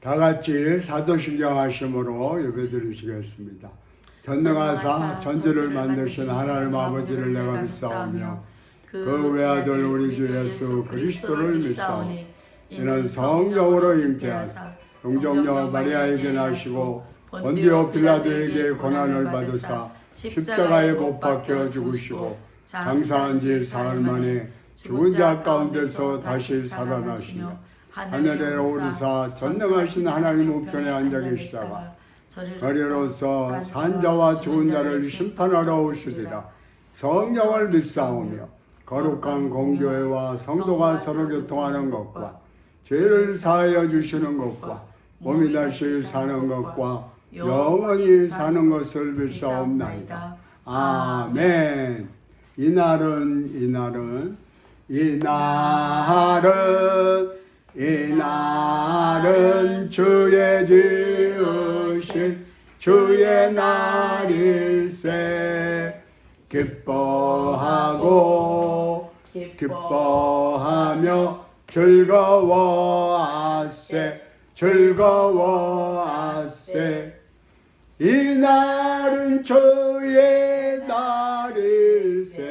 다 같이 사도신경 하심으로 예배드리시겠습니다. 전능하사 천지를 만드신 하나님 아버지를 내가 믿사오며 그 외아들 우리 주 예수 그리스도를 믿사오니 이는 성령으로 잉태하사 동정녀 마리아에게 나시고 본디오 빌라도에게 고난을 받으사 십자가에 못 박혀 죽으시고 장사한 지 사흘 만에 죽은 자 가운데서 다시 살아나시며 하늘에 오르사 전능하신 하나님 우편에 앉아 계시다가 저리로서 산자와 죽은 자를 심판하러 오시리라. 성령을 믿사오며 거룩한 공교회와 성도가 서로 교통하는 것과 죄를 사하여 주시는 것과 몸이 다시 사는 것과 영원히 사는 것을 믿사옵나이다. 아멘. 이날은 주의 지으신 주의 날일세. 기뻐하며 즐거워하세. 이날은 주의 날일세.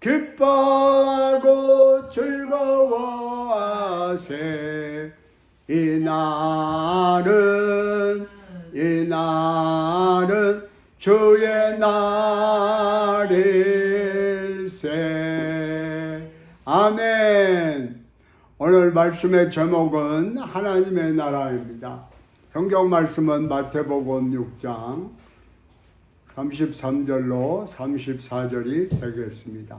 기뻐하고 즐거워하세. 이날은 주의 날일세. 아멘. 오늘 말씀의 제목은 하나님의 나라입니다. 성경 말씀은 마태복음 6장 33절로 34절이 되겠습니다.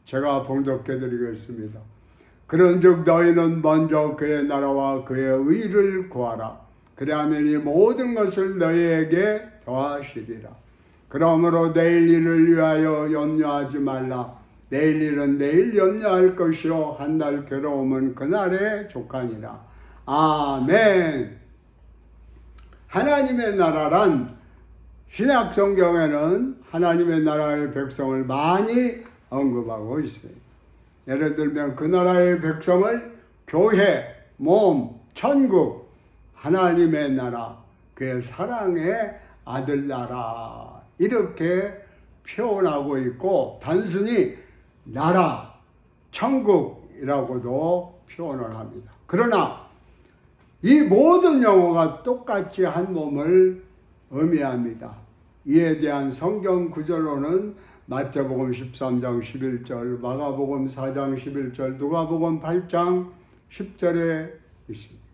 제가 봉독해 드리겠습니다. 그런즉 너희는 먼저 그의 나라와 그의 의를 구하라. 그리하면 이 모든 것을 너희에게 더하시리라. 그러므로 내일 일을 위하여 염려하지 말라. 내일 일은 내일 염려할 것이요 한 날 괴로움은 그날에 족하니라. 아멘. 하나님의 나라란 신약 성경에는 하나님의 나라의 백성을 많이 언급하고 있어요. 예를 들면 그 나라의 백성을 교회, 몸, 천국, 하나님의 나라, 그의 사랑의 아들 나라 이렇게 표현하고 있고 단순히 나라, 천국이라고도 표현을 합니다. 그러나 이 모든 용어가 똑같이 한 몸을 의미합니다. 이에 대한 성경 구절로는 마태복음 13장 11절, 마가복음 4장 11절, 누가복음 8장 10절에 있습니다.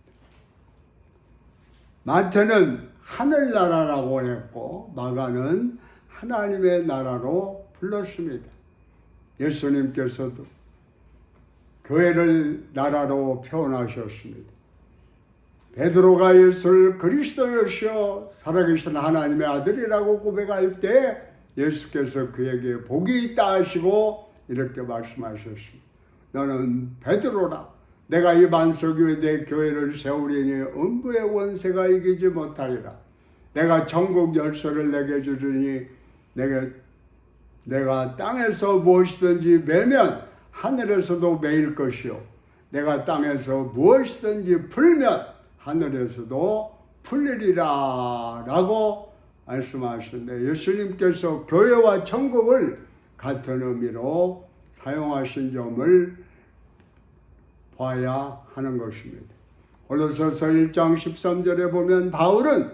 마태는 하늘나라라고 했고 마가는 하나님의 나라로 불렀습니다. 예수님께서도 교회를 나라로 표현하셨습니다. 베드로가 예수를 그리스도여시여 살아계신 하나님의 아들이라고 고백할 때 예수께서 그에게 복이 있다 하시고 이렇게 말씀하셨습니다. 너는 베드로라. 내가 이 반석 위에 내 교회를 세우리니 음부의 원세가 이기지 못하리라. 내가 천국 열쇠를 내게 주리니 내가 땅에서 무엇이든지 매면 하늘에서도 매일 것이요 내가 땅에서 무엇이든지 풀면 하늘에서도 풀리리라 라고 말씀하시는데 예수님께서 교회와 천국을 같은 의미로 사용하신 점을 봐야 하는 것입니다. 골로새서 1장 13절에 보면 바울은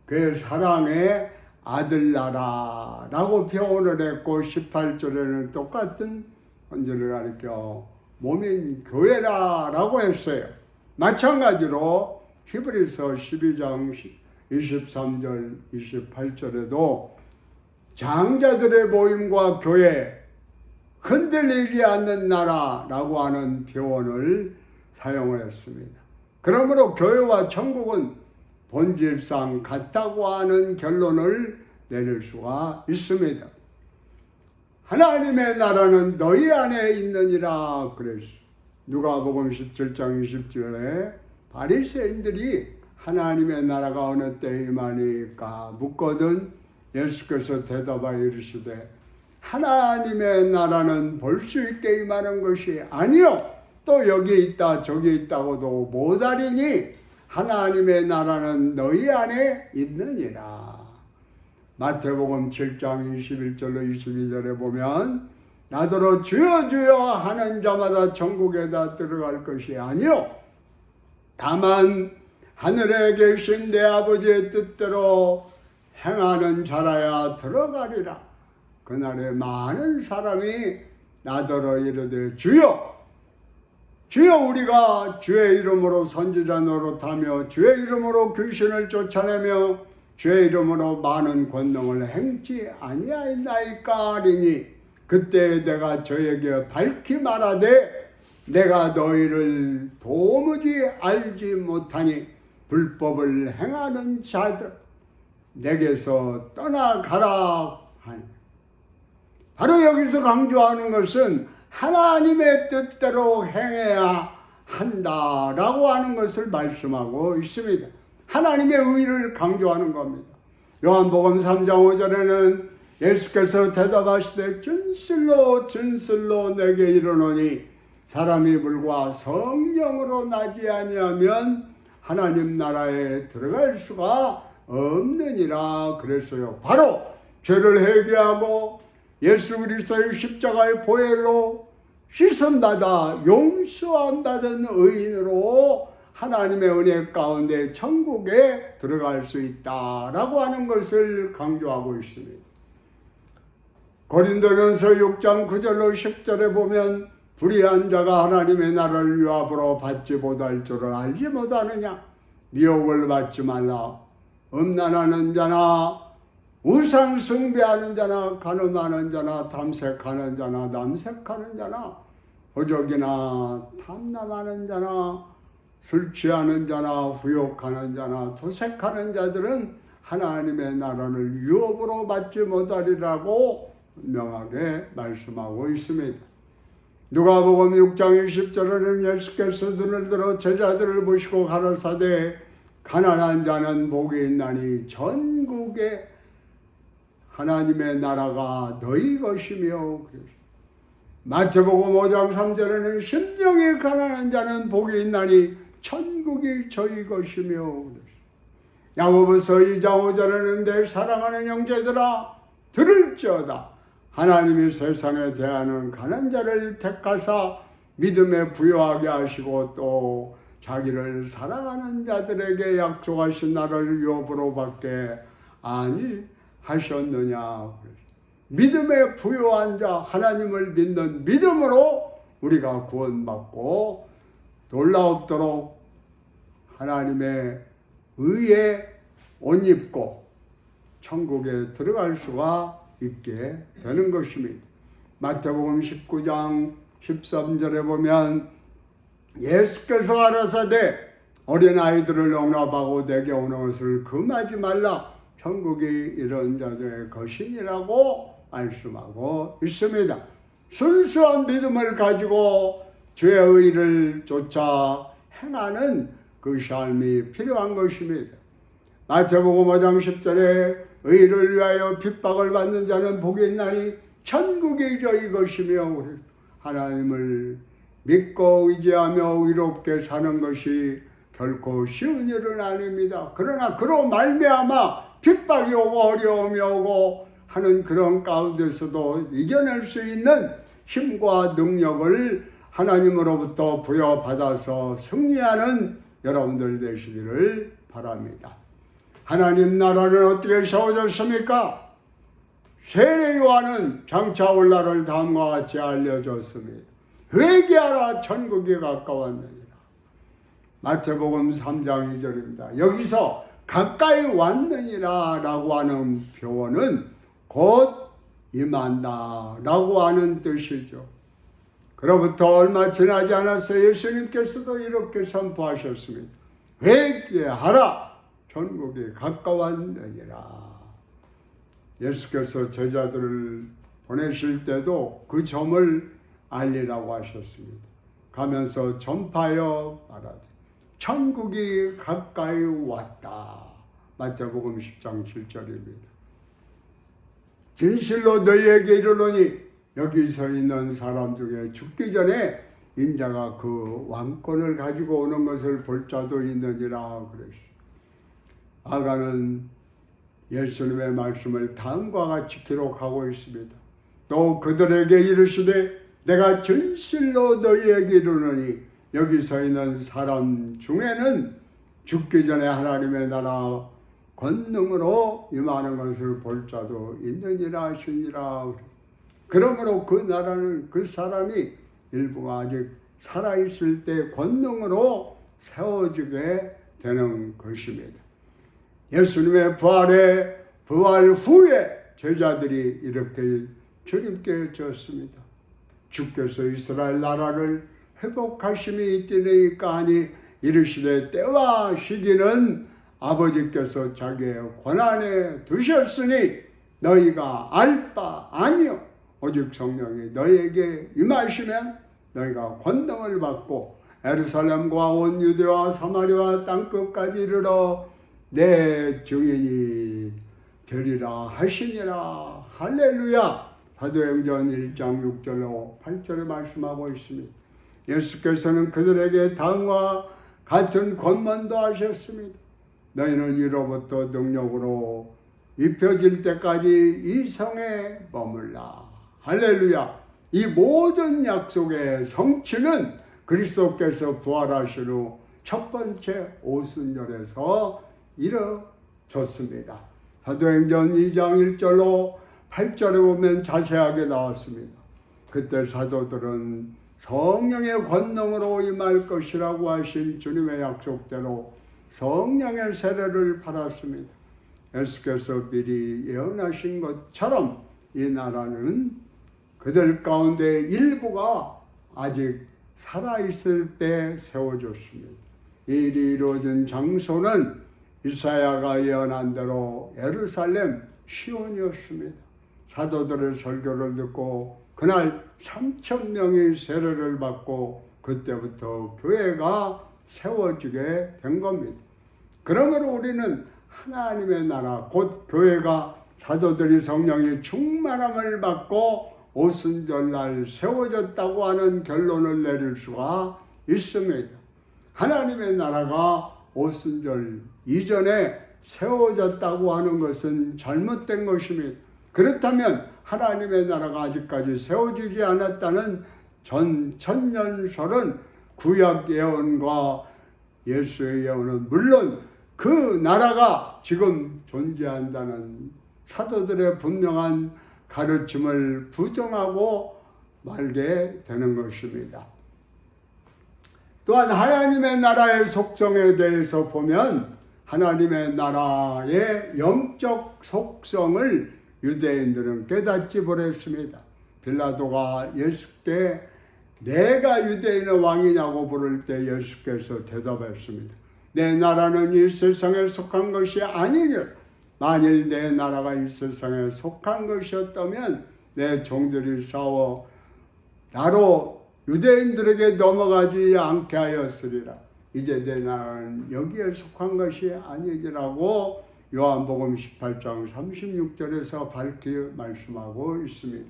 그의 사랑의 아들 나라라고 표현을 했고 18절에는 똑같은 본질을 가리켜 몸인 교회라라고 했어요. 마찬가지로 히브리서 12장 23절 28절에도 장자들의 모임과 교회, 흔들리지 않는 나라라고 하는 표현을 사용을 했습니다. 그러므로 교회와 천국은 본질상 같다고 하는 결론을 내릴 수가 있습니다. 하나님의 나라는 너희 안에 있느니라 그랬어요. 누가복음 17장 20절에 바리새인들이 하나님의 나라가 어느 때에 임하니까 묻거든 예수께서 대답하여 이르시되 하나님의 나라는 볼 수 있게 임하는 것이 아니요 또 여기 있다 저기 있다고도 못하리니 하나님의 나라는 너희 안에 있느니라. 마태복음 7장 21절로 22절에 보면 나더러 주여 주여 하는 자마다 천국에다 들어갈 것이 아니요 다만 하늘에 계신 내 아버지의 뜻대로 행하는 자라야 들어가리라. 그날에 많은 사람이 나더러 이르되 주여 주여 우리가 주의 이름으로 선지자 노릇하며 주의 이름으로 귀신을 쫓아내며 주의 이름으로 많은 권능을 행치 아니하였나이까 하리니 그때 내가 저에게 밝히 말하되 내가 너희를 도무지 알지 못하니 불법을 행하는 자들 내게서 떠나가라 하니. 바로 여기서 강조하는 것은 하나님의 뜻대로 행해야 한다라고 하는 것을 말씀하고 있습니다. 하나님의 의를 강조하는 겁니다. 요한복음 3장 5절에는 예수께서 대답하시되 진실로 진실로 내게 이르노니 사람이 불과 성령으로 나지 아니하면 하나님 나라에 들어갈 수가 없느니라 그랬어요. 바로 죄를 회개하고 예수 그리스도의 십자가의 보혈로 씻음받아 용서함 받은 의인으로 하나님의 은혜 가운데 천국에 들어갈 수 있다라고 하는 것을 강조하고 있습니다. 고린도전서 6장 9절로 10절에 보면 불의한 자가 하나님의 나라를 유압으로 받지 못할 줄을 알지 못하느냐. 미혹을 받지 말라. 음란하는 자나 우상 숭배하는 자나 간음하는 자나 탐색하는 자나 남색하는 자나 호적이나 탐남하는 자나 술 취하는 자나 후욕하는 자나 도색하는 자들은 하나님의 나라를 유업으로 받지 못하리라고 분명하게 말씀하고 있습니다. 누가복음 6장 20절에는 예수께서 눈을 들어 제자들을 보시고 가라사대 가난한 자는 복이 있나니 전국에 하나님의 나라가 너희 것이며. 마태복음 5장 3절에는 심령이 가난한 자는 복이 있나니 천국이 저희 것이며. 야고보서 2장 5절에는 내 사랑하는 형제들아 들을지어다 하나님이 세상에 대하는 가난한 자를 택하사 믿음에 부요하게 하시고 또 자기를 사랑하는 자들에게 약속하신 나를 유업으로 받게 아니하셨느냐. 믿음에 부요한 자, 하나님을 믿는 믿음으로 우리가 구원받고 놀라웠도록 하나님의 의에 옷 입고 천국에 들어갈 수가 있게 되는 것입니다. 마태복음 19장 13절에 보면 예수께서 가라사대 어린아이들을 용납하고 내게 오는 것을 금하지 말라. 천국이 이런 자들의 것이니라고 말씀하고 있습니다. 순수한 믿음을 가지고 주의 의를 쫓아 행하는 그 삶이 필요한 것입니다. 마태복음 5장 10절에 의를 위하여 핍박을 받는 자는 복이 있나니 천국이 저희 것이며. 하나님을 믿고 의지하며 의롭게 사는 것이 결코 쉬운 일은 아닙니다. 그러나 그로 말미암아 핍박이 오고 어려움이 오고 하는 그런 가운데서도 이겨낼 수 있는 힘과 능력을 하나님으로부터 부여받아서 승리하는 여러분들 되시기를 바랍니다. 하나님 나라는 어떻게 세워졌습니까? 세례 요한은 장차 올 날을 다음과 같이 알려줬습니다. 회개하라 천국이 가까웠느니라. 마태복음 3장 2절입니다. 여기서 가까이 왔느니라 라고 하는 표현은 곧 임한다 라고 하는 뜻이죠. 그로부터 얼마 지나지 않았어요. 예수님께서도 이렇게 선포하셨습니다. 회개하라 천국이 가까웠느니라. 예수께서 제자들을 보내실 때도 그 점을 알리라고 하셨습니다. 가면서 전파하여 말하되 천국이 가까이 왔다. 마태복음 10장 7절입니다. 진실로 너희에게 이르노니 여기 서 있는 사람 중에 죽기 전에 인자가 그 왕권을 가지고 오는 것을 볼 자도 있느니라 그랬어요. 아가는 예수님의 말씀을 다음과 같이 기록하고 있습니다. 또 그들에게 이르시되 내가 진실로 너희에게 이르노니 여기 서 있는 사람 중에는 죽기 전에 하나님의 나라 권능으로 임하는 것을 볼 자도 있느니라 하시니라. 그러므로 그 나라는 그 사람이 일부가 아직 살아있을 때 권능으로 세워지게 되는 것입니다. 예수님의 부활 후에 제자들이 이렇게 주님께 졌습니다. 주께서 이스라엘 나라를 회복하심이 있으리까 하니 이르시되 때와 시기는 아버지께서 자기의 권한에 두셨으니 너희가 알 바 아니요 오직 성령이 너희에게 임하시면 너희가 권능을 받고 예루살렘과 온 유대와 사마리아 땅끝까지 이르러 내 증인이 되리라 하시니라. 할렐루야. 사도행전 1장 6절로 8절에 말씀하고 있습니다. 예수께서는 그들에게 다음과 같은 권면도 하셨습니다. 너희는 이로부터 능력으로 입혀질 때까지 이 성에 머물라. 할렐루야. 이 모든 약속의 성취는 그리스도께서 부활하신 후 첫 번째 오순절에서 이루어졌습니다. 사도행전 2장 1절로 8절에 보면 자세하게 나왔습니다. 그때 사도들은 성령의 권능으로 임할 것이라고 하신 주님의 약속대로 성령의 세례를 받았습니다. 예수께서 미리 예언하신 것처럼 이 나라는 그들 가운데 일부가 아직 살아있을 때 세워졌습니다. 이 일이 이루어진 장소는 이사야가 예언한 대로 예루살렘 시온이었습니다. 사도들의 설교를 듣고 그날 3,000명이 세례를 받고 그때부터 교회가 세워지게 된 겁니다. 그러므로 우리는 하나님의 나라 곧 교회가 사도들이 성령의 충만함을 받고 오순절날 세워졌다고 하는 결론을 내릴 수가 있습니다. 하나님의 나라가 오순절 이전에 세워졌다고 하는 것은 잘못된 것입니다. 그렇다면 하나님의 나라가 아직까지 세워지지 않았다는 천년설은 구약 예언과 예수의 예언은 물론 그 나라가 지금 존재한다는 사도들의 분명한 가르침을 부정하고 말게 되는 것입니다. 또한 하나님의 나라의 속성에 대해서 보면 하나님의 나라의 영적 속성을 유대인들은 깨닫지 못했습니다. 빌라도가 예수께 내가 유대인의 왕이냐고 물을 때 예수께서 대답했습니다. 내 나라는 이 세상에 속한 것이 아니니 만일 내 나라가 이 세상에 속한 것이었다면 내 종들이 싸워 나로 유대인들에게 넘어가지 않게 하였으리라. 이제 내 나라는 여기에 속한 것이 아니라고 요한복음 18장 36절에서 밝히 말씀하고 있습니다.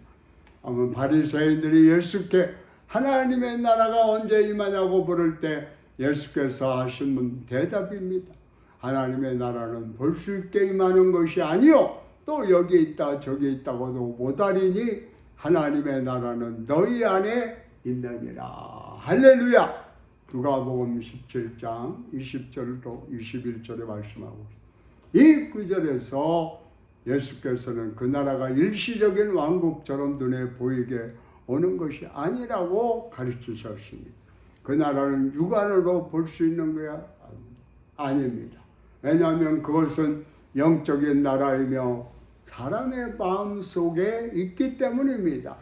아마 바리새인들이 예수께 하나님의 나라가 언제 임하냐고 물을 때 예수께서 하신 대답입니다. 하나님의 나라는 볼 수 있게 임하는 것이 아니요 또 여기 있다 저기 있다고도 못하리니 하나님의 나라는 너희 안에 있느니라. 할렐루야. 누가복음 17장 20절로 21절에 말씀하고 이 구절에서 예수께서는 그 나라가 일시적인 왕국처럼 눈에 보이게 오는 것이 아니라고 가르치셨습니다. 그 나라는 육안으로 볼 수 있는 거야? 아닙니다. 왜냐하면 그것은 영적인 나라이며 사람의 마음 속에 있기 때문입니다.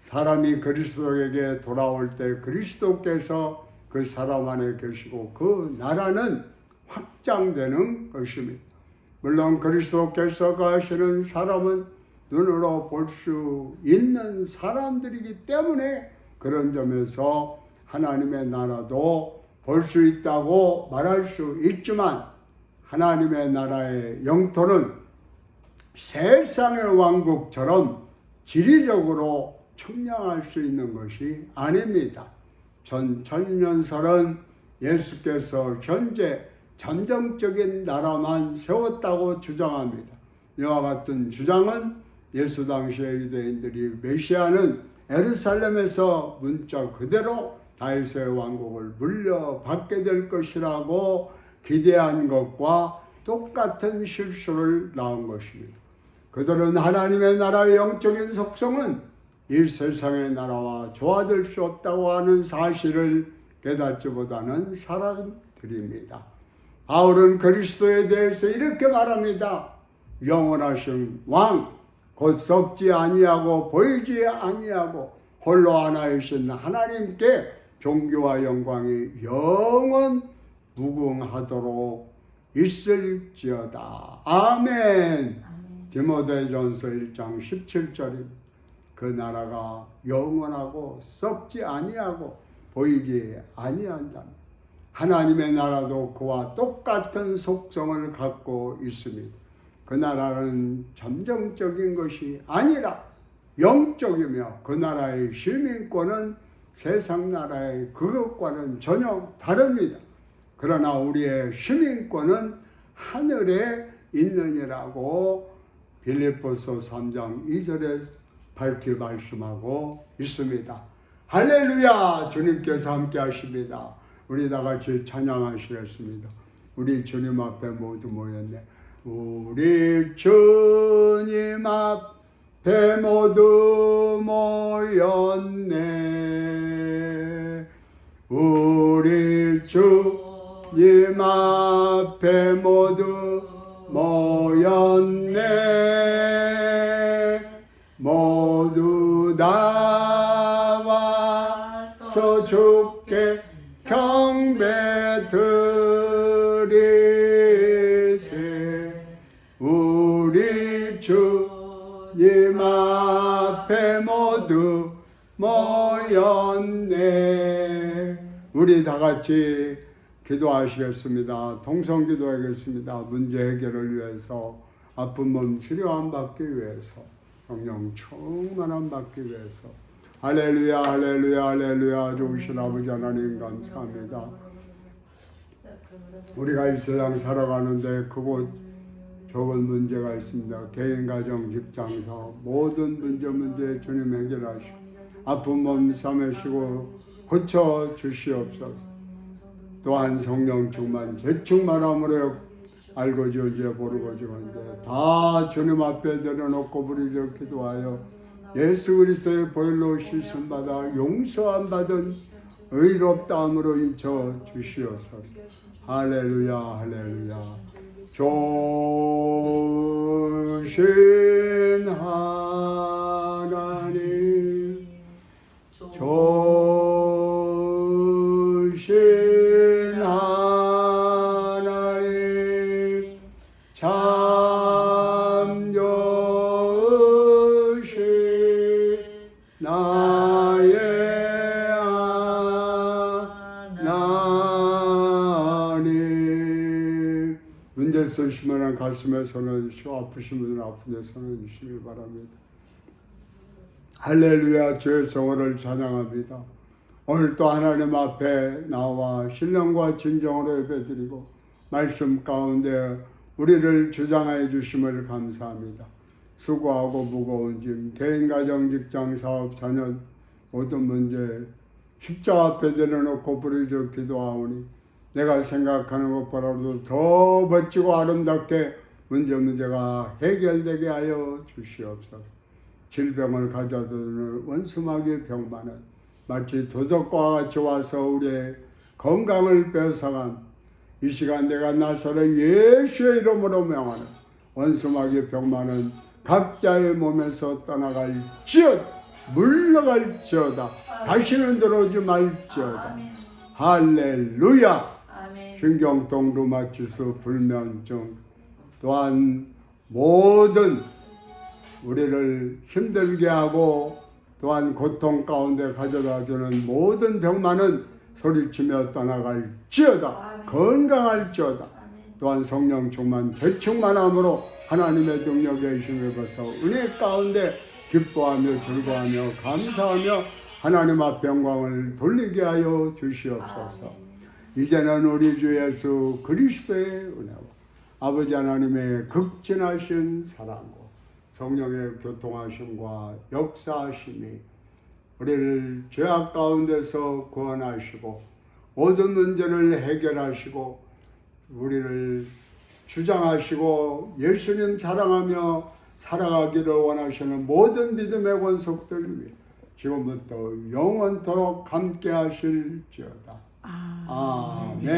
사람이 그리스도에게 돌아올 때 그리스도께서 그 사람 안에 계시고 그 나라는 확장되는 것입니다. 물론 그리스도께서 가시는 사람은 눈으로 볼 수 있는 사람들이기 때문에 그런 점에서 하나님의 나라도 볼 수 있다고 말할 수 있지만 하나님의 나라의 영토는 세상의 왕국처럼 지리적으로 측량할 수 있는 것이 아닙니다. 전천년설은 예수께서 현재 잠정적인 나라만 세웠다고 주장합니다. 이와 같은 주장은 예수 당시의 유대인들이 메시아는 예루살렘에서 문자 그대로 다윗의 왕국을 물려받게 될 것이라고 기대한 것과 똑같은 실수를 낳은 것입니다. 그들은 하나님의 나라의 영적인 속성은 이 세상의 나라와 조화될 수 없다고 하는 사실을 깨닫지보다는 사람들입니다. 바울은 그리스도에 대해서 이렇게 말합니다. 영원하신 왕, 곧 썩지 아니하고 보이지 아니하고 홀로 하나이신 하나님께 존귀와 영광이 영원 무궁하도록 있을지어다. 아멘. 디모데전서 1장 17절입니다. 그 나라가 영원하고 썩지 아니하고 보이지 아니한다. 하나님의 나라도 그와 똑같은 속성을 갖고 있습니다. 그 나라는 잠정적인 것이 아니라 영적이며 그 나라의 시민권은 세상 나라의 그것과는 전혀 다릅니다. 그러나 우리의 시민권은 하늘에 있느니라고 빌립보서 3장 2절에 밝히 말씀하고 있습니다. 할렐루야! 주님께서 함께 하십니다. 우리 다 같이 찬양하시겠습니다. 우리 주님 앞에 모두 모였네. 우리 주님 앞에 모두 모였네. 우리 주님 앞에 모두 모였네. 모두 나와서 주께 경배 드리세. 우리 주님 앞에 모두 모였네. 우리 다 같이 기도하시겠습니다. 통성 기도하겠습니다. 문제 해결을 위해서, 아픈 몸 치료함 받기 위해서, 성령 충만함 받기 위해서. 할렐루야, 할렐루야, 할렐루야. 좋으신 아버지 하나님 감사합니다. 우리가 이 세상 살아가는데 그곳 적은 문제가 있습니다. 개인, 가정, 직장사 모든 문제 주님 해결하시고 아픈 몸 삼으시고 고쳐 주시옵소서. 또한 성령 충만 재충만함으로 알고 지어지 모르고 지건데 다 주님 앞에 내려놓고 부르짖어 기도하여 예수 그리스도의 보혈로 씻음 받아 용서함 받은 의롭다함으로 인쳐 주시옵소서. 할렐루야, 할렐루야. 조신 하나님, 조신 하나님, 참 좋으신 나의 하나님. 문제 쓰시면 가슴에 손을 주시고 아프신 분은 아픈 데 손을 주시기 바랍니다. 할렐루야. 주의 성호를 찬양합니다. 오늘 또 하나님 앞에 나와 신령과 진정으로 예배드리고 말씀 가운데 우리를 주장해 주심을 감사합니다. 수고하고 무거운 짐, 개인, 가정, 직장, 사업, 자녀 모든 문제 십자가 앞에 내려놓고 부르짖어 기도하오니 내가 생각하는 것보다도 더 멋지고 아름답게 문제가 해결되게 하여 주시옵소서. 질병을 가져다주는 원수마귀의 병만은 마치 도적과 같이 와서 우리의 건강을 뺏어간 이 시간 내가 나서러 예수의 이름으로 명하는 원수마귀의 병만은 각자의 몸에서 떠나갈지어다, 물러갈지어다, 다시는 들어오지 말지어다. 할렐루야. 신경통, 루마티스, 불면증 또한 모든 우리를 힘들게 하고 또한 고통 가운데 가져다주는 모든 병만은 소리치며 떠나갈지어다. 건강할지어다. 또한 성령 충만 재충만함으로 하나님의 능력에 힘입어서 은혜 가운데 기뻐하며 즐거워하며 감사하며 하나님 앞 영광을 돌리게 하여 주시옵소서. 아멘. 이제는 우리 주 예수 그리스도의 은혜와 아버지 하나님의 극진하신 사랑과 성령의 교통하심과 역사하심이 우리를 죄악 가운데서 구원하시고 모든 문제를 해결하시고 우리를 주장하시고 예수님 자랑하며 살아가기를 원하시는 모든 믿음의 권속들을 위해 지금부터 영원토록 함께 하실지어다. 아멘.